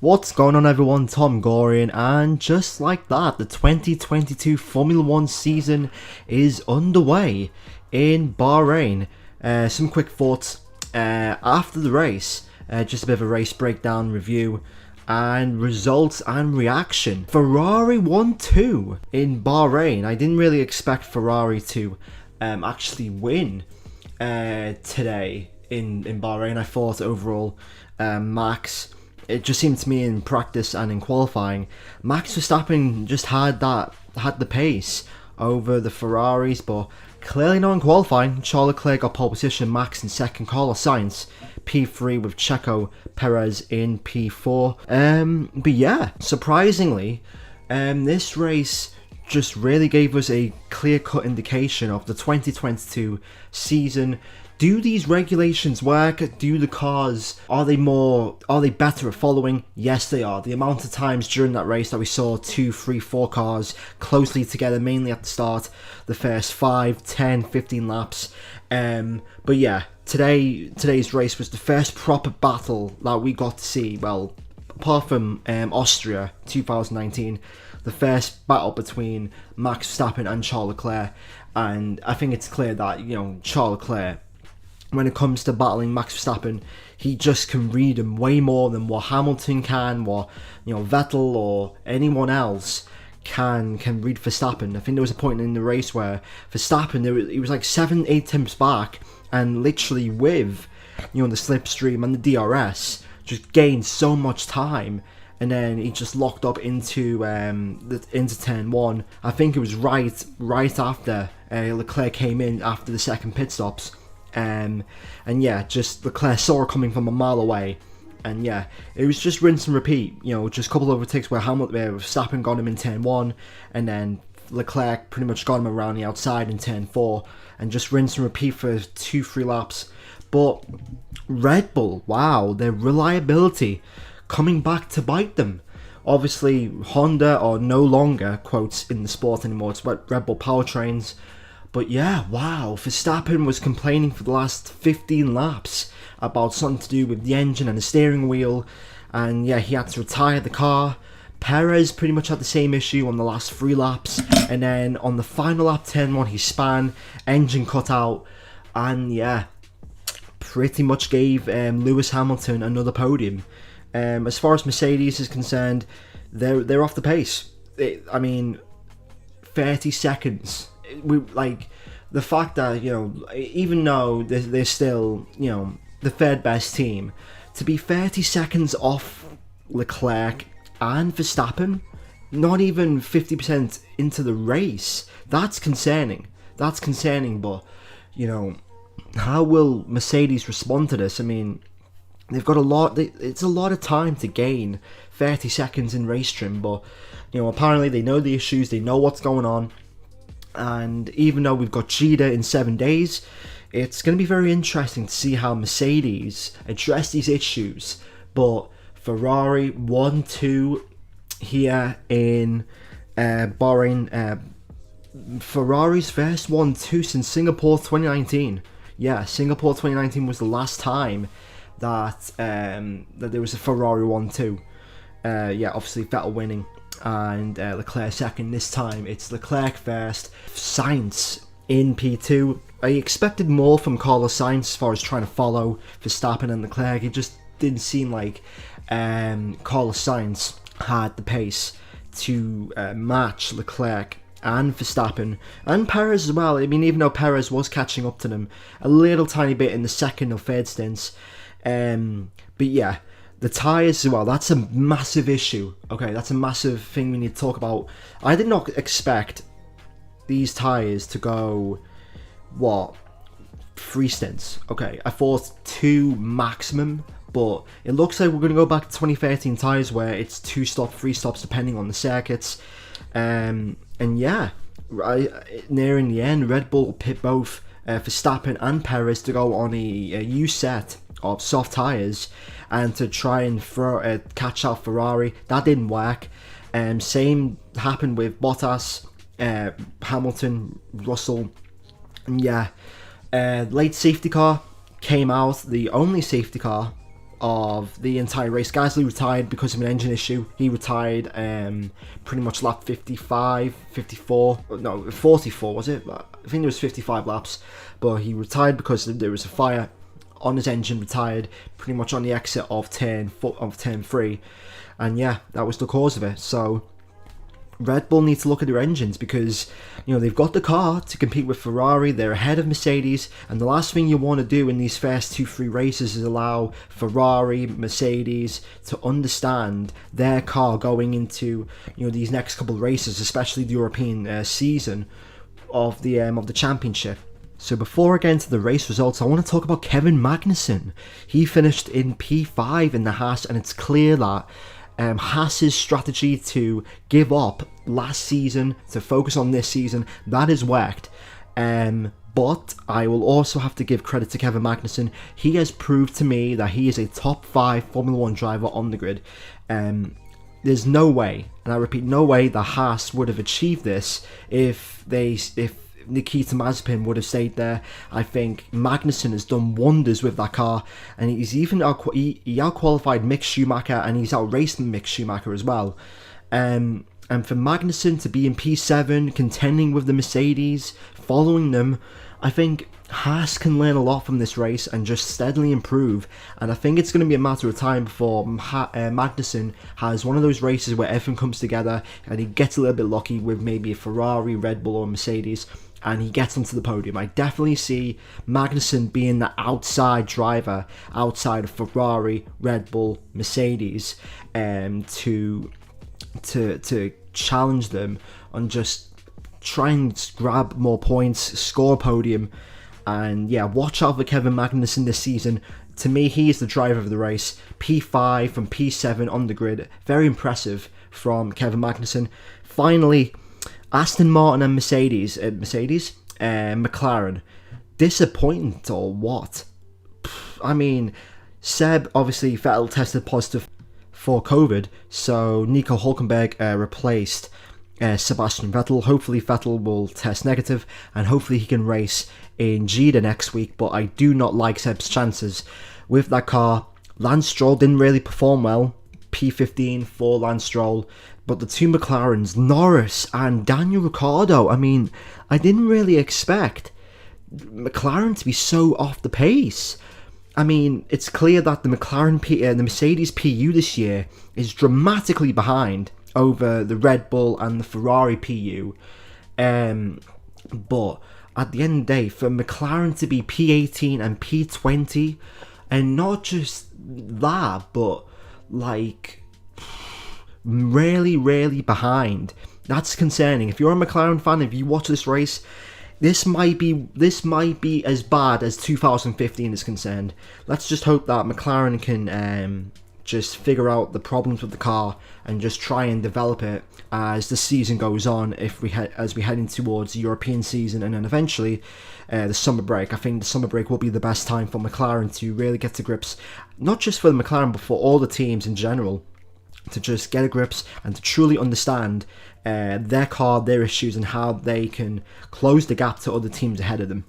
What's going on, everyone? TomGorian, and just like that, the 2022 Formula 1 season is underway in Bahrain. Some quick thoughts after the race, just a bit of a race breakdown review and results and reaction. Ferrari won 2 in Bahrain. I didn't really expect Ferrari to actually win today in Bahrain. I thought overall Max, it just seemed to me in practice and in qualifying, Max Verstappen just had the pace over the Ferraris, but clearly not in qualifying. Charles Leclerc got pole position, Max in second, Carlos Sainz P3 with Checo Perez in P4. But yeah, surprisingly, this race just really gave us a clear-cut indication of the 2022 season. Do these regulations work? Do the cars, are they better at following? Yes, they are. The amount of times during that race that we saw 2, 3, 4 cars closely together, mainly at the start, the first 5, 10, 15 laps. But yeah, today's race was the first proper battle that we got to see. Well, apart from Austria 2019, the first battle between Max Verstappen and Charles Leclerc. And I think it's clear that, Charles Leclerc, when it comes to battling Max Verstappen, he just can read him way more than what Hamilton can, what Vettel or anyone else can read Verstappen. I think there was a point in the race where Verstappen, he was like 7-8 tenths back, and literally with the slipstream and the DRS, just gained so much time, and then he just locked up into turn 1. I think it was right after Leclerc came in after the second pit stops. And yeah, just Leclerc saw it coming from a mile away, and yeah, it was just rinse and repeat. Just a couple of overtakes where Verstappen got him in turn 1, and then Leclerc pretty much got him around the outside in turn 4, and just rinse and repeat for 2-3 laps. But Red Bull, wow, their reliability coming back to bite them. Obviously, Honda are no longer, quotes, in the sport anymore. It's about Red Bull powertrains. But yeah, wow, Verstappen was complaining for the last 15 laps about something to do with the engine and the steering wheel, and yeah, he had to retire the car. Perez pretty much had the same issue on the last 3 laps, and then on the final lap, turn 1, he span, engine cut out, and yeah, pretty much gave Lewis Hamilton another podium. As far as Mercedes is concerned, they're off the pace. 30 seconds. The fact that even though they're still the third best team, to be 30 seconds off Leclerc and Verstappen, not even 50% into the race, that's concerning. But how will Mercedes respond to this? They've got it's a lot of time to gain 30 seconds in race trim, but apparently they know the issues, they know what's going on. And even though we've got Jeddah in 7 days, it's going to be very interesting to see how Mercedes address these issues. But Ferrari 1-2 here in Bahrain. Ferrari's first 1-2 since Singapore 2019. Yeah, Singapore 2019 was the last time that there was a Ferrari 1-2. Yeah, obviously Vettel winning and Leclerc second. This time it's Leclerc first, Sainz in P2. I expected more from Carlos Sainz as far as trying to follow Verstappen and Leclerc. It just didn't seem like Carlos Sainz had the pace to match Leclerc and Verstappen and Perez as well. Even though Perez was catching up to them a little tiny bit in the second or third stints. But yeah, the tyres as well, that's a massive issue. Okay, that's a massive thing we need to talk about. I did not expect these tyres to go, 3 stints. Okay, I thought 2 maximum, but it looks like we're going to go back to 2013 tyres where it's 2 stops, 3 stops depending on the circuits. And yeah, nearing the end, Red Bull pit both Verstappen and Perez to go on a used set of soft tyres and to try and catch out Ferrari. That didn't work. Same happened with Bottas, Hamilton, Russell, and yeah, late safety car came out, the only safety car of the entire race. Gasly retired because of an engine issue. He retired pretty much lap 55, 54, no, 44 was it? I think there was 55 laps, but he retired because there was a fire on his engine, retired pretty much on the exit of turn 3, and yeah, that was the cause of it. So Red Bull needs to look at their engines, because they've got the car to compete with Ferrari. They're ahead of Mercedes, and the last thing you want to do in these first 2-3 races is allow Ferrari, Mercedes to understand their car going into these next couple of races, especially the European season of the championship. So before I get into the race results, I want to talk about Kevin Magnussen. He finished in P5 in the Haas, and it's clear that Haas's strategy to give up last season to focus on this season, that has worked. But I will also have to give credit to Kevin Magnussen. He has proved to me that he is a top 5 Formula 1 driver on the grid. There's no way, and I repeat, no way that Haas would have achieved this if Nikita Mazepin would have stayed there. I think Magnussen has done wonders with that car, and he's even he outqualified Mick Schumacher, and he's outraced Mick Schumacher as well. And for Magnussen to be in P7, contending with the Mercedes, following them, I think Haas can learn a lot from this race and just steadily improve. And I think it's going to be a matter of time before Magnussen has one of those races where everything comes together and he gets a little bit lucky with maybe a Ferrari, Red Bull or Mercedes, and he gets onto the podium. I definitely see Magnussen being the outside driver, outside of Ferrari, Red Bull, Mercedes, to challenge them on just try and grab more points, score a podium. And yeah, watch out for Kevin Magnussen this season. To me, he is the driver of the race. P5 from P7 on the grid. Very impressive from Kevin Magnussen. Finally, Aston Martin and McLaren. Disappointing or what? I mean, obviously Vettel tested positive for COVID, so Nico Hülkenberg replaced Sebastian Vettel. Hopefully Vettel will test negative, and hopefully he can race in Jeddah next week, but I do not like Seb's chances with that car. Lance Stroll didn't really perform well. P15 for Lance Stroll. But the two McLarens, Norris and Daniel Ricciardo, I mean, I didn't really expect McLaren to be so off the pace. I mean, it's clear that the Mercedes PU this year is dramatically behind over the Red Bull and the Ferrari PU. But at the end of the day, for McLaren to be P18 and P20, and not just that, but like really behind, that's concerning. If you're a McLaren fan, if you watch this race, this might be as bad as 2015 is concerned. Let's just hope that McLaren can just figure out the problems with the car and just try and develop it as the season goes on, as we head in towards the European season and then eventually the summer break. I think the summer break will be the best time for McLaren to really get to grips, not just for the McLaren but for all the teams in general, to just get a grips and to truly understand their car, their issues, and how they can close the gap to other teams ahead of them.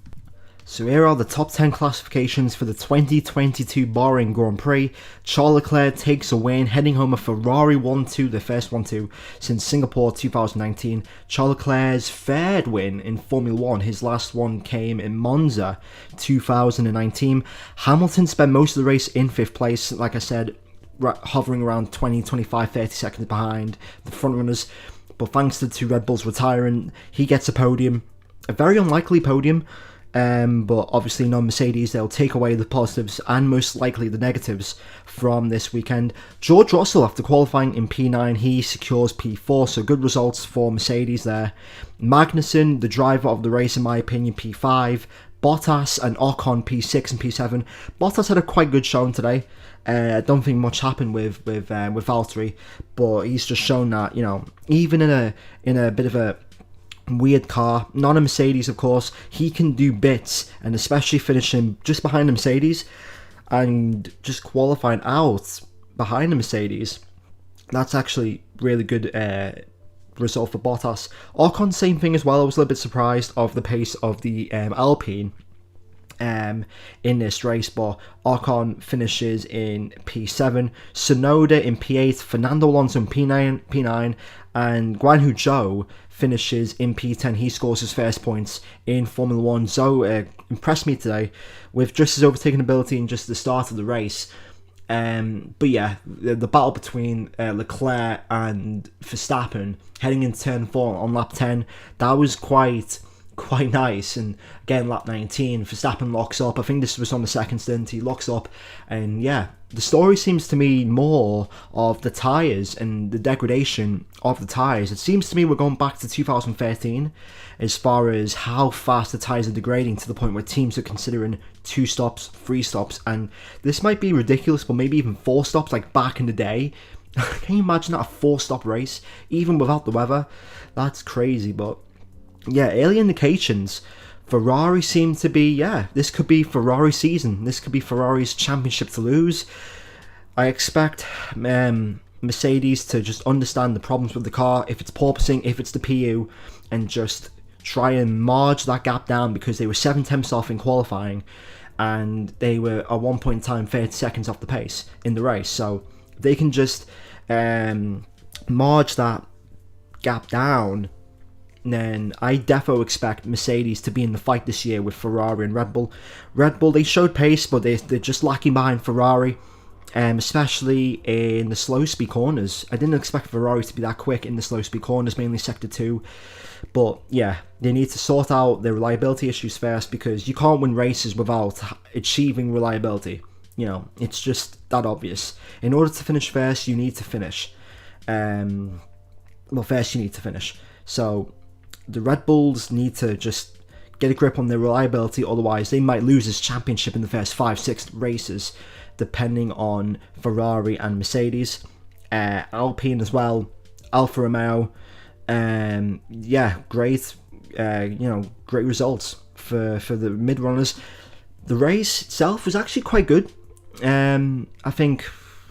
So here are the top 10 classifications for the 2022 Bahrain Grand Prix. Charles Leclerc takes a win, heading home a Ferrari 1-2, the first 1-2 since Singapore 2019. Charles Leclerc's third win in Formula 1. His last one came in Monza 2019. Hamilton spent most of the race in 5th place, like I said, hovering around 20, 25, 30 seconds behind the front runners. But thanks to Red Bull's retiring, he gets a podium. A very unlikely podium. But obviously no Mercedes, they'll take away the positives and most likely the negatives from this weekend. George Russell, after qualifying in P9, he secures P4, so good results for Mercedes there. Magnussen, the driver of the race in my opinion, P5. Bottas and Ocon P6 and P7. Bottas had a quite good showing today. I don't think much happened with Valtteri, but he's just shown that, even in a bit of a weird car, not a Mercedes of course, he can do bits, and especially finishing just behind the Mercedes and just qualifying out behind the Mercedes. That's actually really good result for Bottas. Ocon, same thing as well. I was a little bit surprised of the pace of the Alpine. in this race, but Ocon finishes in P7, Tsunoda in P8, Fernando Alonso in P9, and Guan Yu Zhou finishes in P10. He scores his first points in Formula 1. Zhou impressed me today with just his overtaking ability in just the start of the race. But yeah, the battle between Leclerc and Verstappen heading into turn 4 on lap 10, that was quite nice. And again, lap 19, Verstappen locks up. I think this was on the second stint. He locks up, and yeah, the story seems to me more of the tyres and the degradation of the tyres. It seems to me we're going back to 2013 as far as how fast the tyres are degrading, to the point where teams are considering 2 stops, 3 stops, and this might be ridiculous, but maybe even 4 stops like back in the day. Can you imagine that, a 4-stop race, even without the weather? That's crazy. But yeah, early indications, Ferrari seem to be, this could be Ferrari's season. This could be Ferrari's championship to lose. I expect Mercedes to just understand the problems with the car, if it's porpoising, if it's the PU, and just try and marge that gap down, because they were 7/10 off in qualifying, and they were at one point in time 30 seconds off the pace in the race. So they can just marge that gap down, then I defo expect Mercedes to be in the fight this year with Ferrari and Red Bull. Red Bull, they showed pace, but they're just lacking behind Ferrari, especially in the slow speed corners. I didn't expect Ferrari to be that quick in the slow speed corners, mainly sector 2. But yeah, they need to sort out their reliability issues first, because you can't win races without achieving reliability. You know, it's just that obvious. In order to finish first, you need to finish. First you need to finish. So the Red Bulls need to just get a grip on their reliability, otherwise they might lose this championship in the first 5-6 races, depending on Ferrari and Mercedes. Alpine as well, Alfa Romeo, great results for the mid runners. The race itself was actually quite good. I think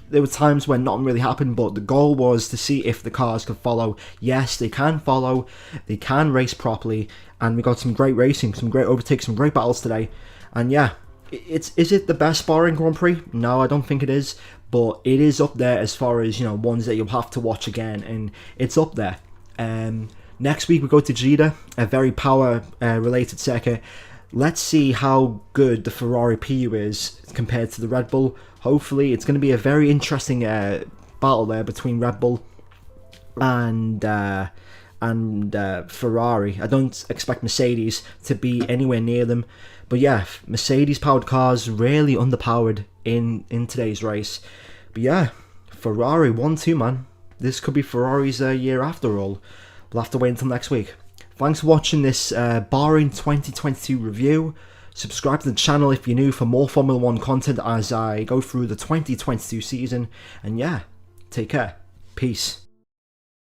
there were times when nothing really happened, but the goal was to see if the cars could follow. Yes, they can follow, they can race properly, and we got some great racing, some great overtakes, some great battles today. And yeah, is it the best Bahrain Grand Prix? No, I don't think it is, but it is up there as far as, ones that you'll have to watch again, and it's up there. Next week we go to Jeddah, a very power related circuit. Let's see how good the Ferrari PU is compared to the Red Bull. Hopefully it's going to be a very interesting battle there between Red Bull and Ferrari. I don't expect Mercedes to be anywhere near them. But yeah, Mercedes powered cars really underpowered in today's race. But yeah, Ferrari 1-2, man. This could be Ferrari's year after all. We'll have to wait until next week. Thanks for watching this Bahrain 2022 review. Subscribe to the channel if you're new for more Formula 1 content as I go through the 2022 season. And yeah, take care. Peace.